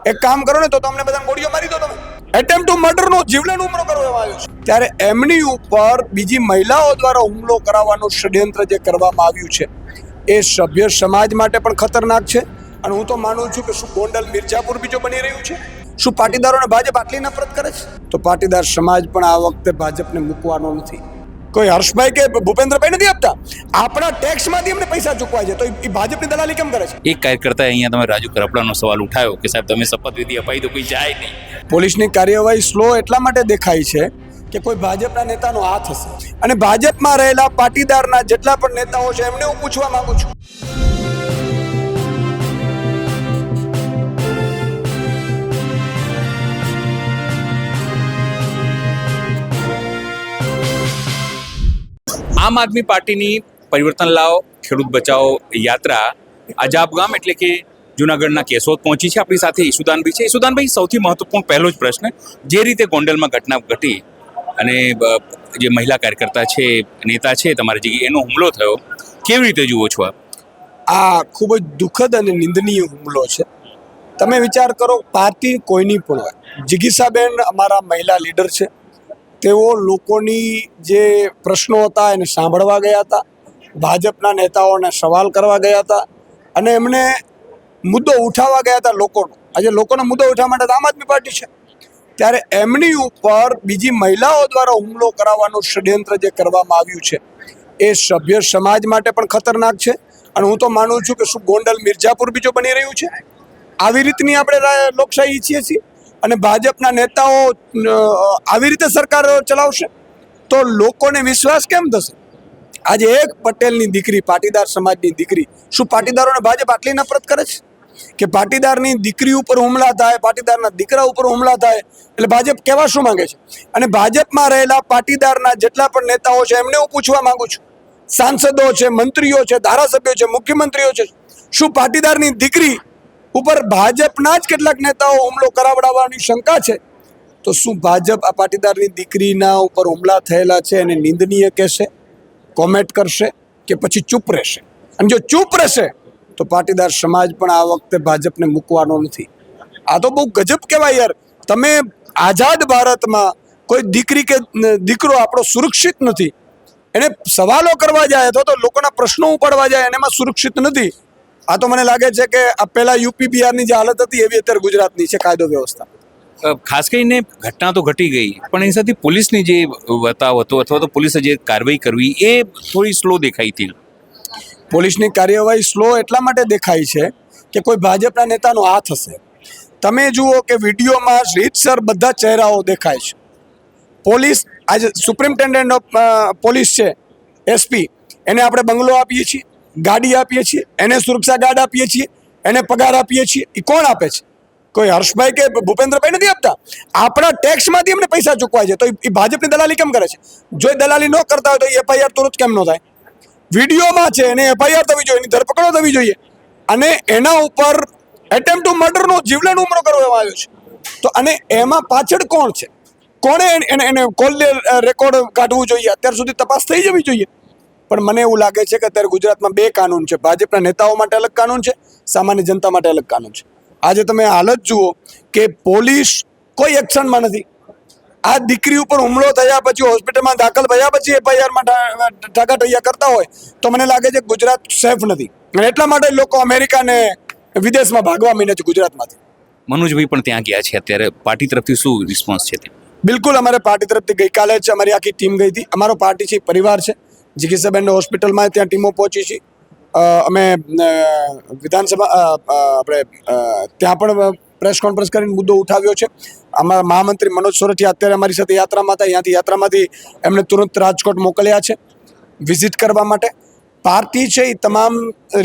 એક કામ કરો ને તો તમને બધાને ગોળીઓ મારી દો તમે. એટેમ્પ ટુ મર્ડરનો જીવલેણ હુમલો કરવામાં આવ્યો છે. ત્યારે એમની ઉપર બીજી મહિલાઓ દ્વારા હુમલો કરાવવાનું ષડયંત્ર જે કરવામાં આવ્યું છે એ સભ્ય સમાજ માટે પણ ખતરનાક છે. અને હું તો માનું છું કે શું ગોંડલ મિર્ઝાપુર બીજો બની રહ્યું છે? શું પાટીદારોને ભાજપ આટલી નફરત કરે છે? તો પાટીદાર સમાજ પણ આ વખતે ભાજપને મૂકવાનો નથી. કોઈ હર્ષભાઈ કે ભૂપેન્દ્રભાઈ નથી આપતા, આપણા ટેક્સમાંથી એમને પૈસા ચૂકવાય છે, તો એ ભાજપની દલાલી કેમ કરે છે? એક કાર્યકર્તાએ અહીંયા તમે રાજુ કરપડાનો સવાલ ઉઠાવ્યો કે સાહેબ તમે શપથવિધિ અપાઈ તો કોઈ જાય નહીં. પોલીસની કાર્યવાહી સ્લો એટલા માટે દેખાય છે કે કોઈ ભાજપના નેતાનો હાથ હશે. અને ભાજપમાં રહેલા પાટીદારના જેટલા પણ નેતાઓ છે એમને હું પૂછવા માંગુ છું. આમ આદમી પાર્ટીની પરિવર્તન લાવો ખેડૂત બચાવો યાત્રા અજાબ ગામ એટલે કે જૂનાગઢના કેશોદ પહોંચી છે. આપણી સાથે ઈસુદાનભાઈ છે. ઈસુદાનભાઈ, સૌથી મહત્વપૂર્ણ પહેલો જ પ્રશ્ન, જે રીતે ગોંડલમાં ઘટના ઘટી અને જે મહિલા કાર્યકર્તા છે, નેતા છે તમારી જગ્યાએ, એનો હુમલો થયો, કેવી રીતે જુઓ છો આપ? આ ખૂબ જ દુઃખદ અને નિંદનીય હુમલો છે. તમે વિચાર કરો, પાર્ટી કોઈની પણ હોય, જિગીસાબેન અમારા મહિલા લીડર છે, તેઓ લોકોની જે પ્રશ્નો હતા એને સાંભળવા ગયા હતા, ભાજપના નેતાઓને સવાલ કરવા ગયા હતા અને એમને મુદ્દો ઉઠાવવા ગયા હતા લોકોનો. આજે લોકોનો મુદ્દો ઉઠાવવા માટે આમ આદમી પાર્ટી છે. ત્યારે એમની ઉપર બીજી મહિલાઓ દ્વારા હુમલો કરાવવાનું ષડયંત્ર જે કરવામાં આવ્યું છે એ સભ્ય સમાજ માટે પણ ખતરનાક છે. અને હું તો માનું છું કે શું ગોંડલ મિર્ઝાપુર બીજો બની રહ્યું છે? આવી રીતની આપણે લોકશાહી ઈચ્છીએ છીએ અને ભાજપના નેતાઓ આવી રીતે સરકાર ચલાવશે તો લોકોને વિશ્વાસ કેમ થશે? આજે એક પટેલની દીકરી, પાટીદાર સમાજની દીકરી, શું પાટીદારોને ભાજપ આટલી નફરત કરે છે કે પાટીદારની દીકરી ઉપર હુમલા થાય, પાટીદારના દીકરા ઉપર હુમલા થાય એટલે ભાજપ કહેવા શું માંગે છે? અને ભાજપમાં રહેલા પાટીદારના જેટલા પણ નેતાઓ છે એમને હું પૂછવા માંગુ છું, સાંસદો છે, મંત્રીઓ છે, ધારાસભ્યો છે, મુખ્યમંત્રીઓ છે, શું પાટીદારની દીકરી ઉપર ભાજપના જ કેટલાક નેતાઓ હુમલો કરાવડાવવાની શંકા છે? તો શું ભાજપ આ પાટીદારની દીકરીના ઉપર હુમલા થયેલા છે એને નિંદનીય કહેશે, કોમેન્ટ કરશે કે પછી ચૂપ રહેશે? અને જો ચૂપ રહેશે તો પાટીદાર સમાજ પણ આ વખતે ભાજપને મૂકવાનો નથી. આ તો બહુ ગજબ કહેવાય યાર. તમે આઝાદ ભારતમાં કોઈ દીકરી કે દીકરો આપણો સુરક્ષિત નથી, એને સવાલો કરવા જાય અથવા તો લોકોના પ્રશ્નો ઉપાડવા જાય અને એમાં સુરક્ષિત નથી. આ તો મને લાગે છે કે આ પહેલા યુપી બિહારની જે હાલત હતી એવી અત્યારે ગુજરાતની છે કાયદો વ્યવસ્થા. ખાસ કરીને ઘટના તો ઘટી ગઈ, પણ એની સાથે પોલીસની જે વર્તાવ હતો અથવા તો પોલીસે જે કાર્યવાહી કરવી એ થોડી સ્લો દેખાઈ હતી. પોલીસની કાર્યવાહી સ્લો એટલા માટે દેખાય છે કે કોઈ ભાજપના નેતાનો હાથ હશે. તમે જુઓ કે વિડીયોમાં રીતસર બધા ચહેરાઓ દેખાય છે. પોલીસ આજે સુપ્રિન્ટેન્ડન્ટ ઓફ પોલીસ છે, એસપી, એને આપણે બંગલો આપીએ છીએ, ગાડી આપીએ છીએ, એને સુરક્ષા ગાર્ડ આપીએ છીએ, એને પગાર આપીએ છીએ. એ કોણ આપે છે? કોઈ હર્ષભાઈ કે ભૂપેન્દ્રભાઈ નથી આપતા, આપણા ટેક્સમાંથી એમને પૈસા ચૂકવાય છે. તો એ ભાજપની દલાલી કેમ કરે છે? જો એ દલાલી ન કરતા હોય તો એફઆઈઆર તુરંત કેમ ન થાય? વિડીયોમાં છે, એને એફઆઈઆર થવી જોઈએ, એની ધરપકડો થવી જોઈએ. અને એના ઉપર એટેમ્પ ટુ મર્ડરનો જીવલેણ હુમલો કરવામાં આવ્યો છે. તો અને એમાં પાછળ કોણ છે? કોણે એને કોલ રેકોર્ડ કાઢવું જોઈએ? અત્યાર સુધી તપાસ થઈ જવી જોઈએ. પણ મને એવું લાગે છે કે અત્યારે ગુજરાતમાં બે કાનૂન છે. ભાજપના નેતાઓ માટે અલગ કાનૂન છે, સામાન્ય જનતા માટે અલગ કાનૂન છે. આજે તમે હાલત જુઓ કે પોલીસ કોઈ એક્શનમાં નથી. આ દીકરી ઉપર હુમલો થયા પછી હોસ્પિટલમાં દાખલ થયા પછી એફઆઈઆરમાં ઠાગાઠૈયા કરતા હોય તો મને લાગે છે ગુજરાત સેફ નથી. અને એટલા માટે લોકો અમેરિકા ને વિદેશમાં ભાગવા માંડ્યા છે ગુજરાતમાંથી. મનોજભાઈ પણ ત્યાં ગયા છે અત્યારે, પાર્ટી તરફથી શું રિસ્પોન્સ છે? બિલકુલ, અમારે પાર્ટી તરફથી ગઈકાલે જ અમારી આખી ટીમ ગઈ હતી. અમારો પાર્ટી છે, પરિવાર છે. જિગીસાબેન હોસ્પિટલમાં ત્યાં ટીમો પહોંચી છે. અમે વિધાનસભા આપણે ત્યાં પણ પ્રેસ કોન્ફરન્સ કરીને મુદ્દો ઉઠાવ્યો છે. અમારા મહામંત્રી મનોજ સોરઠિયા અત્યારે અમારી સાથે યાત્રામાં હતા. ત્યાંથી યાત્રામાંથી એમને તુરંત રાજકોટ મોકલ્યા છે વિઝિટ કરવા માટે. પાર્ટી છે એ તમામ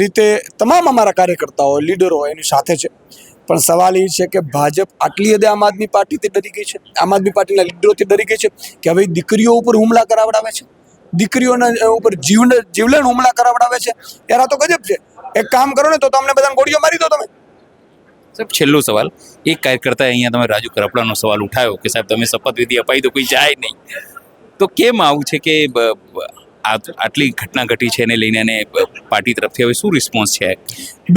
રીતે તમામ અમારા કાર્યકર્તાઓ, લીડરો એની સાથે છે. પણ સવાલ એ છે કે ભાજપ આટલી હદે આમ આદમી પાર્ટીથી ડરી ગઈ છે, આમ આદમી પાર્ટીના લીડરોથી ડરી ગઈ છે કે હવે દીકરીઓ ઉપર હુમલા કરાવડાવે છે, દીકરીઓના ઉપર જીવલેણ હુમલા કરાવડાવે છે. યાર આ તો ગજબ છે. એક કામ કરો ને તો તમને બધાને ગોળીઓ મારી દો તમે. સાહેબ, છેલ્લો સવાલ, એક કાર્યકર્તાએ અહીંયા તમે રાજુ કરપડાનો સવાલ ઉઠાવ્યો કે સાહેબ તમે શપથવિધિ અપાઈ તો કોઈ જાય નહીં, તો કેમ આવું છે કે આટલી ઘટના ઘટી છે એને લઈને અને પાર્ટી તરફથી હવે શું રિસ્પોન્સ છે?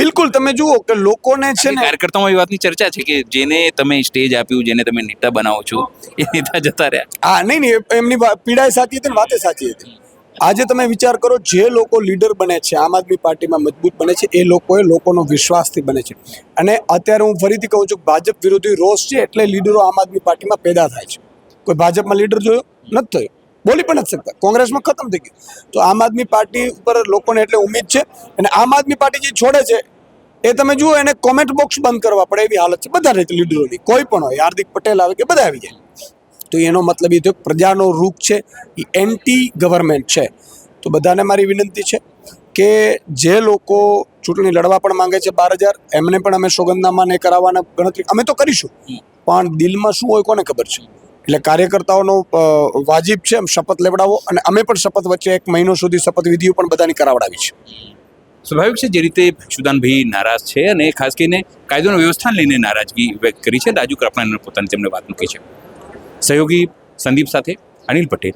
બિલકુલ તમે જુઓ કે લોકોને છે ને કાર્યકર્તાઓમાં એ વાતની ચર્ચા છે કે જેને તમે સ્ટેજ આપ્યું, જેને તમે નેતા બનાવો છો, એ નેતા જતા રહ્યા. હા નહીં એમની પીડાય સાચી હતી ને વાતે સાચી હતી. આજે તમે વિચાર કરો, જે લોકો લીડર બને છે આમ આદમી પાર્ટીમાં મજબૂત બને છે એ લોકોનો વિશ્વાસથી બને છે. અને અત્યારે હું ફરીથી કહું છું, ભાજપ વિરોધી રોષ છે એટલે લીડરો આમ આદમી પાર્ટીમાં પેદા થાય છે. કોઈ ભાજપમાં લીડર જોયો નથી થયો, બોલી પણ નથી શકતા. કોંગ્રેસમાં ખતમ થઈ ગયું. તો આમ આદમી પાર્ટી ઉપર લોકોને એટલે ઉમ્મીદ છે. અને આમ આદમી પાર્ટી જે છોડે છે એ તમે જુઓ, એને કોમેન્ટ બોક્સ બંધ કરવા પડે એવી હાલત છે બધા લીડરોની. કોઈ પણ હોય, હાર્દિક પટેલ આવે કે બધા આવી જાય. તો એનો મતલબ એ થયો પ્રજાનો રૂખ છે એ એન્ટી ગવર્મેન્ટ છે. તો બધાને મારી વિનંતી છે કે જે લોકો ચૂંટણી લડવા પણ માંગે છે 12,000, એમને પણ અમે સોગંદનામા ને કરાવવાના ગણતરી અમે તો કરીશું, પણ દિલમાં શું હોય કોને ખબર છે. એટલે કાર્યકર્તાઓનો વાજિબ છે શપથ લેવડાવો, અને અમે પણ શપથ વચ્ચે 1 મહિનો સુધી શપથવિધિઓ પણ બધાની કરાવડાવી છે. સ્વાભાવિક છે જે રીતે ઈશુદાનભાઈ નારાજ છે અને ખાસ કરીને કાયદો અને વ્યવસ્થાને લઈને નારાજગી વ્યક્ત કરી છે. રાજુ કૃપણાને પોતાની તેમને વાત મૂકી છે. સહયોગી સંદીપ સાથે અનિલ પટેલ,